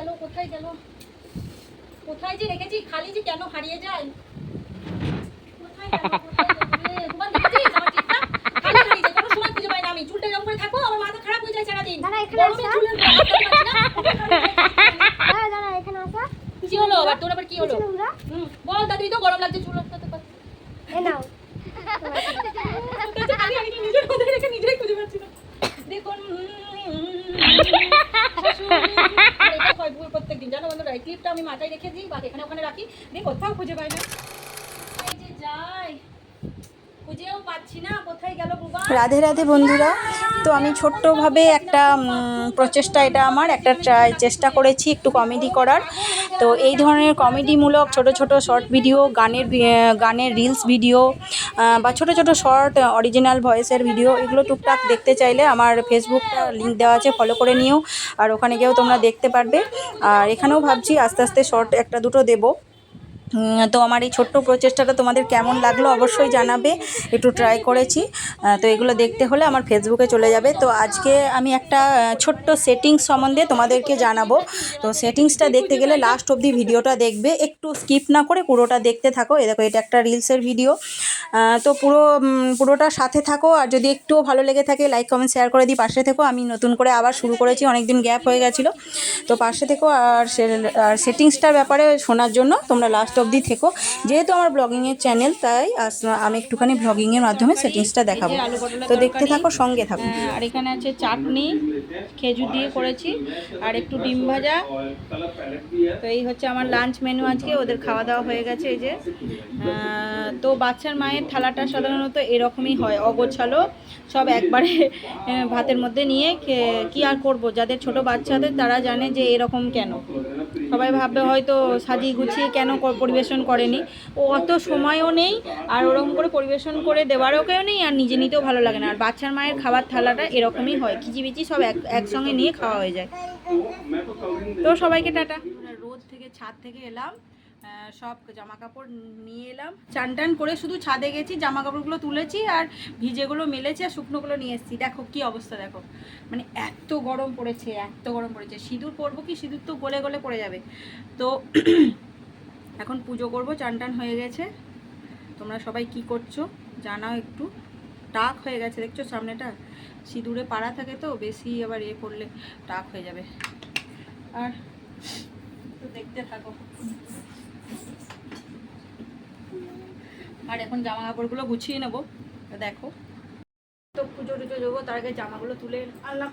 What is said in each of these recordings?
গেল কোথায় গেল, কোথায় যে রেখেছি, খালি যে কেন হারিয়ে যায়, কোথায় গেল কোথায় গেল রে তোমার দেখেছিস আমার টিপটা খালি হারিয়ে যায়, কোনো সময় খুঁজে পাই না আমি। চুলটা এরকম করে থাকো, আমার মাথা খারাপ হয়ে যায় সারা দিন। গরমে চুলের ব্যাপার করতে পারছি না। দাঁড়া এখানে আসো। কি হলো আবার তোর, আবার কি হলো? বল দাদি, তো গরম লাগছে চুল আটকাতে পার। এ নাও। আমি নিজের মধ্যে রেখে নিজেই খুঁজে পাচ্ছি না। দেখুন এটা হয় ভুল প্রত্যেকদিন, জানো বন্ধুরা। এই ক্লিপটা আমি মাথায় রেখে দিই বা এখানে ওখানে রাখি, দিয়ে কোথাও খুঁজে পাই না। এই যে যাই খুঁজেও পাচ্ছি না, কোথায় গেল বাবা। রাধে রাধে বন্ধুরা। তো আমি ছোট্টভাবে একটা প্রচেষ্টা, এটা আমার একটা চেষ্টা করেছি একটু কমেডি করার। তো এই ধরনের কমেডিমূলক ছোট ছোট শর্ট ভিডিও, গানের রিলস ভিডিও বা ছোট ছোট শর্ট অরিজিনাল ভয়েসের ভিডিও, এগুলো টুকটাক দেখতে চাইলে আমার ফেসবুকটা লিঙ্ক দেওয়া আছে, ফলো করে নিও। আর ওখানে গিয়েও তোমরা দেখতে পারবে। আর এখানেও ভাবছি আস্তে আস্তে শর্ট একটা দুটো দেবো। তো আমার এই ছোট্ট প্রচেষ্টাটা তোমাদের কেমন লাগলো অবশ্যই জানাবে। একটু ট্রাই করেছি। তো এগুলো দেখতে হলে আমার ফেসবুকে চলে যাবে। তো আজকে আমি একটা ছোট্ট সেটিংস সম্বন্ধে তোমাদেরকে জানাবো। তো সেটিংসটা দেখতে গেলে লাস্ট অবধি ভিডিওটা দেখবে, একটু স্কিপ না করে পুরোটা দেখতে থাকো। দেখো এটা একটা রিলসের ভিডিও। তো পুরোটা সাথে থাকো। আর যদি একটুও ভালো লেগে থাকে লাইক কমেন্ট শেয়ার করে দিই, পাশে থেকো। আমি নতুন করে আবার শুরু করেছি, অনেকদিন গ্যাপ হয়ে গেছিলো। তো পাশে থেকো। আর সেটিংসটার ব্যাপারে শোনার জন্য তোমরা লাস্ট অবধি থেকো। যেহেতু আমার ব্লগিংয়ের চ্যানেল, তাই আমি একটুখানি ব্লগিংয়ের মাধ্যমে সেটিংসটা দেখাবো। তো দেখতে থাকো, সঙ্গে থাকো। আর এখানে আছে চাটনি, খেজুর দিয়ে করেছি, আর একটু ডিম ভাজা। তো এই হচ্ছে আমার লাঞ্চ মেনু আজকে। ওদের খাওয়া দাওয়া হয়ে গেছে। এই যে তো বাচ্চার মায়ের থালাটা সাধারণত এরকমই হয়, অগোছালো, সব একবারে ভাতের মধ্যে নিয়ে কি আর করব। যাদের ছোট বাচ্চাদের তারা জানে যে এরকম কেন। সবাই ভাববে হয়তো সাজিয়ে গুছিয়ে কেন পরিবেশন করেনি। ও অত সময়ও নেই, আর ওরকম করে পরিবেশন করে দেওয়ারও কেউ নেই, আর নিজে নিতেও ভালো লাগে না। আর বাচ্চার মায়ের খাবার থালাটা এরকমই হয়, কিচিবিচি সব একসঙ্গে নিয়ে খাওয়া হয়ে যায়। তো সবাইকে টাটা। রোদ থেকে ছাদ থেকে এলাম, সব জামা কাপড় নিয়ে এলাম, চান টান করে শুধু ছাদে গেছি, জামা কাপড়গুলো তুলেছি আর ভিজেগুলো মেলেছি আর শুকনোগুলো নিয়ে এসেছি। দেখো কি অবস্থা, দেখো মানে এত গরম পড়েছে, এত গরম পড়েছে। সিঁদুর পরবো কি, সিঁদুর তো গলে গলে পড়ে যাবে। তো এখন পুজো করব, চান টান হয়ে গেছে। তোমরা সবাই কি করছো জানাও একটু। টাক হয়ে গেছে দেখছো সামনেটা, সিঁদুরে পাড়া থাকে তো, বেশি আবার করলে টাক হয়ে যাবে। আর তো দেখতে থাকো। আর এখন জামা কাপড়গুলো গুছিয়ে নেবো। দেখো তো পুজো টুজো দেবো, তার আগে জামাগুলো তুলে আনলাম,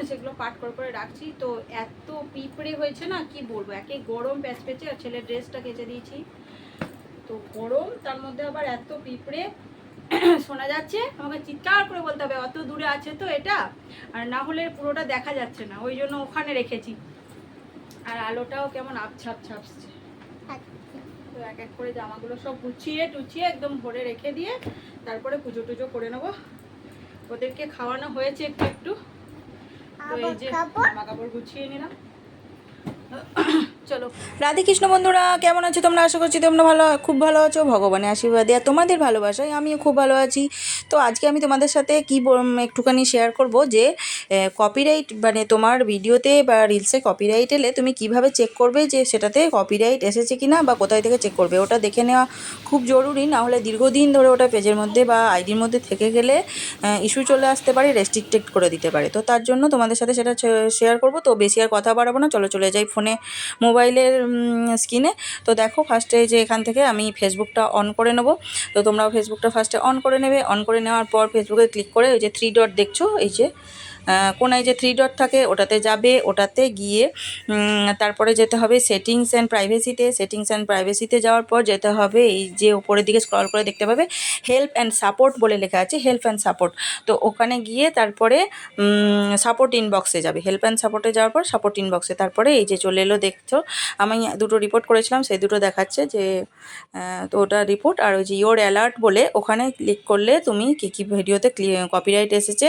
সেগুলো পাট করে রাখছি। তো এত পিঁপড়ে হয়েছে না, কি বলবো, একে গরম প্যাচপেচে। আর ছেলের ড্রেসটা কেচে দিয়েছি, তো গরম, তার মধ্যে আবার এত পিঁপড়ে। শোনা যাচ্ছে, আমাকে চিৎকার করে বলতে হবে, অত দূরে আছে তো এটা, আর না হলে পুরোটা দেখা যাচ্ছে না, ওই জন্য ওখানে রেখেছি। আর আলোটাও কেমন ছাপছে। তো এক এক করে জামাগুলো সব গুছিয়ে টুচিয়ে একদম ভরে রেখে দিয়ে তারপরে পুজো টুজো করে নেবো। ওদেরকে খাওয়ানো হয়েছে একটু একটু। তো এই যে জামা কাপড় গুছিয়ে নিলাম। চলো। রাধে কৃষ্ণ বন্ধুরা, কেমন আছো তোমরা? আশা করছি তোমরা খুব ভালো আছো। ভগবানের আশীর্বাদে আর তোমাদের ভালোবাসায় আমিও খুব ভালো আছি। তো আজকে আমি তোমাদের সাথে একটুখানি শেয়ার করব যে কপিরাইট, মানে তোমার ভিডিওতে বা রিলসে কপিরাইট এলে তুমি কিভাবে চেক করবে যে সেটাতে কপিরাইট এসেছে কিনা, বা কোথায় থেকে চেক করবে। ওটা দেখে নেওয়া খুব জরুরি, না হলে দীর্ঘদিন ধরে ওটা পেজের মধ্যে বা আইডির মধ্যে থেকে গেলে ইস্যু চলে আসতে পারে, রেস্ট্রিক্টেড করে দিতে পারে। তো তার জন্য তোমাদের সাথে সেটা শেয়ার করব। তো বেশি আর কথা বাড়াবো না, চলে যাই ফোনে, মোবাইলের স্ক্রিনে। তো দেখো ফার্স্টে যে এখান থেকে আমি ফেসবুকটা অন করে নেব। তো তোমরাও ফেসবুকটা ফার্স্টে অন করে নেবে। অন করে নেওয়ার পর ফেসবুকে ক্লিক করে ওই যে 3 ডট দেখছো, এই যে কোনায় যে 3 ডট থাকে ওটাতে যাবে। ওটাতে গিয়ে তারপরে যেতে হবে সেটিংস অ্যান্ড প্রাইভেসিতে। সেটিংস অ্যান্ড প্রাইভেসিতে যাওয়ার পর যেতে হবে এই যে উপরের দিকে স্ক্রল করে দেখতে পাবে হেল্প অ্যান্ড সাপোর্ট বলে লেখা আছে, হেল্প অ্যান্ড সাপোর্ট। তো ওখানে গিয়ে তারপরে সাপোর্ট ইনবক্সে যাবে। হেল্প অ্যান্ড সাপোর্টে যাওয়ার পর সাপোর্ট ইনবক্সে, তারপরে এই যে চলে এলো দেখছো। আমি দুটো রিপোর্ট করেছিলাম, সেই দুটো দেখাচ্ছে যে তো ওটা রিপোর্ট। আর ওই যে ইওর অ্যালার্ট বলে ওখানে ক্লিক করলে তুমি কী ভিডিওতে কপিরাইট এসেছে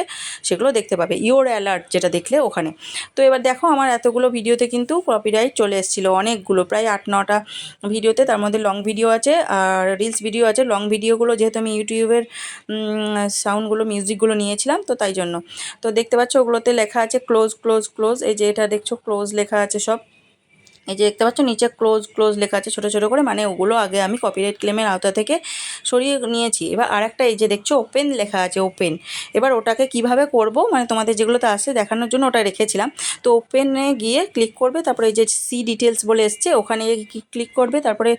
সেগুলো দেখতে পাবে, ইওর অ্যালার্ট যেটা দেখলে ওখানে। তো এবার দেখো আমার এতগুলো ভিডিওতে কিন্তু কপিরাইট চলে এসেছিলো, অনেকগুলো, প্রায় 8-9টা ভিডিওতে। তার মধ্যে লং ভিডিও আছে আর রিলস ভিডিও আছে। লং ভিডিওগুলো যেহেতু আমি ইউটিউবের সাউন্ডগুলো, মিউজিকগুলো নিয়েছিলাম, তো তাই জন্য। তো দেখতে পাচ্ছ ওগুলোতে লেখা আছে ক্লোজ। এই যে এটা দেখছো ক্লোজ লেখা আছে সব। এই যে দেখতে পাচ্ছ নিচে ক্লোজ ক্লোজ লেখা আছে ছোটো ছোটো করে, মানে ওগুলো আগে আমি কপিরাইট ক্লেমের আওতা থেকে সরিয়ে নিয়েছি। এবার আরেকটা এই যে দেখছো ওপেন লেখা আছে, ওপেন, এবার ওটাকে কিভাবে করব মানে তোমাদের যেগুলোতে আসে দেখানোর জন্য ওটা রেখেছিলাম। তো ওপেনে গিয়ে ক্লিক করবে, তারপরে এই যে সি ডিটেলস বলে এসছে ওখানে ক্লিক করবে, তারপরে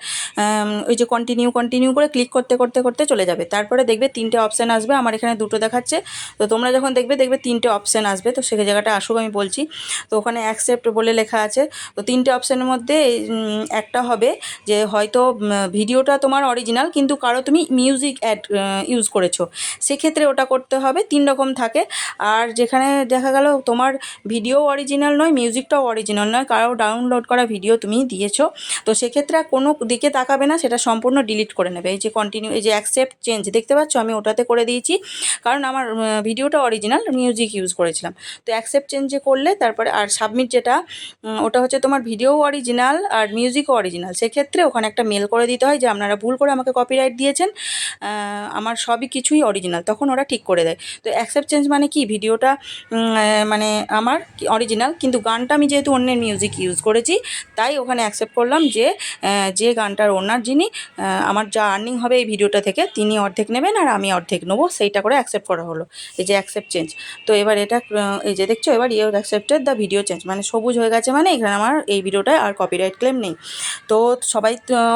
ওই যে কন্টিনিউ করে ক্লিক করতে করতে করতে চলে যাবে। তারপরে দেখবে 3টে অপশান আসবে, আমার এখানে 2টো দেখাচ্ছে। তো তোমরা যখন দেখবে 3টে অপশান আসবে, তো সেই জায়গাটা আসুক আমি বলছি। তো ওখানে অ্যাকসেপ্ট বলে লেখা আছে। তো 3টে অপশানের মধ্যে একটা হবে যে হয়তো ভিডিওটা তোমার অরিজিনাল কিন্তু কারো তুমি মিউজিক অ্যাড ইউজ করেছো, সেক্ষেত্রে ওটা করতে হবে। 3 রকম থাকে। আর যেখানে দেখা গেল তোমার ভিডিও অরিজিনাল নয়, মিউজিকটাও অরিজিনাল নয়, কারো ডাউনলোড করা ভিডিও তুমি দিয়েছো, তো সেক্ষেত্রে আর কোনো দিকে তাকাবে না, সেটা সম্পূর্ণ ডিলিট করে নেবে। এই যে কন্টিনিউ, এই যে অ্যাকসেপ্ট চেঞ্জ দেখতে পাচ্ছ আমি ওটাতে করে দিয়েছি, কারণ আমার ভিডিওটা অরিজিনাল, মিউজিক ইউজ করেছিলাম। তো অ্যাকসেপ্ট চেঞ্জে করলে তারপরে আর সাবমিট যেটা ওটা হচ্ছে তোমার ভিডিও অরিজিনাল আর মিউজিকও অরিজিনাল, সেক্ষেত্রে ওখানে একটা মেল করে দিতে হয় যে আপনারা ভুল করে আমাকে কপিরাইট দিয়েছেন, আমার সবই কিছুই অরিজিনাল, তখন ওরা ঠিক করে দেয়। তো অ্যাকসেপ্ট চেঞ্জ মানে কি, ভিডিওটা মানে আমার অরিজিনাল কিন্তু গানটা আমি যেহেতু অন্যের মিউজিক ইউজ করেছি, তাই ওখানে অ্যাকসেপ্ট করলাম যে গানটার ওনার যিনি, আমার যা আর্নিং হবে এই ভিডিওটা থেকে তিনি অর্ধেক নেবেন আর আমি অর্ধেক নেবো, সেইটা করে অ্যাকসেপ্ট করা হলো। এই যে অ্যাকসেপ্ট চেঞ্জ। তো এবার এটা এই যে দেখছো এবার you accepted the video change, মানে সবুজ হয়ে গেছে, মানে এখানে আমার এই ভিডিওটায় আর কপিরাইট ক্লেম নেই। তো সবাই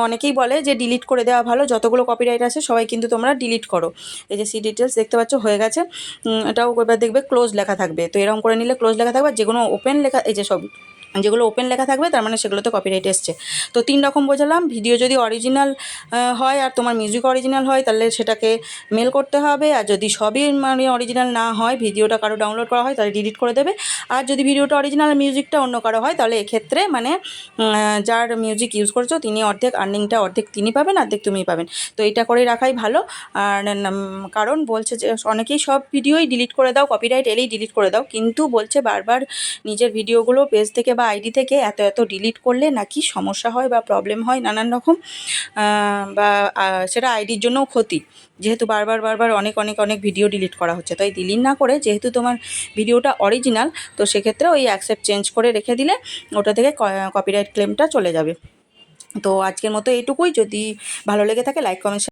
অনেকেই বলে যে ডিলিট করে দেওয়া ভালো, যতগুলো কপিরাইট আছে সবাই কিন্তু তোমরা ডিলিট করো। এই যে সি ডিটেলস দেখতে পাচ্ছ হয়ে গেছে। এটাও এবার দেখবে ক্লোজ লেখা থাকবে, তো এরকম করে নিলে ক্লোজ লেখা থাকবে। যেগুলো ওপেন লেখা, এই যে সব যেগুলো ওপেন লেখা থাকবে তার মানে সেগুলোতে কপিরাইট এসছে। তো 3 রকম বোঝালাম। ভিডিও যদি অরিজিনাল হয় আর তোমার মিউজিক অরিজিনাল হয় তাহলে সেটাকে মেল করতে হবে, আর যদি সবই মানে অরিজিনাল না হয়, ভিডিওটা কারো ডাউনলোড করা হয় তাহলে ডিলিট করে দেবে। আর যদি ভিডিওটা অরিজিনাল মিউজিকটা অন্য কারো হয় তাহলে এক্ষেত্রে মানে যার মিউজিক ইউজ করেছো তিনি অর্ধেক আর্নিংটা অর্ধেক তিনি পাবেন, অর্ধেক তুমি পাবেন। তো এটা করে রাখাই ভালো। আর কারণ বলছে যে অনেকেই সব ভিডিওই ডিলিট করে দাও, কপিরাইট এলেই ডিলিট করে দাও, কিন্তু বলছে বারবার নিজের ভিডিওগুলো পেজ থেকে বা আইডি থেকে এত ডিলিট করলে নাকি সমস্যা হয় বা প্রবলেম হয় নানান রকম, বা সেটা আইডির জন্যও ক্ষতি, যেহেতু বারবার অনেক ভিডিও ডিলিট করা হচ্ছে। তাই ডিলিট না করে যেহেতু তোমার ভিডিওটা অরিজিনাল, তো সেক্ষেত্রে ওই অ্যাকসেপ্ট চেঞ্জ করে রেখে দিলে ওটা থেকে কপিরাইট ক্লেমটা চলে যাবে। তো আজকের মতো এইটুকুই। যদি ভালো লেগে থাকে লাইক কমেন্ট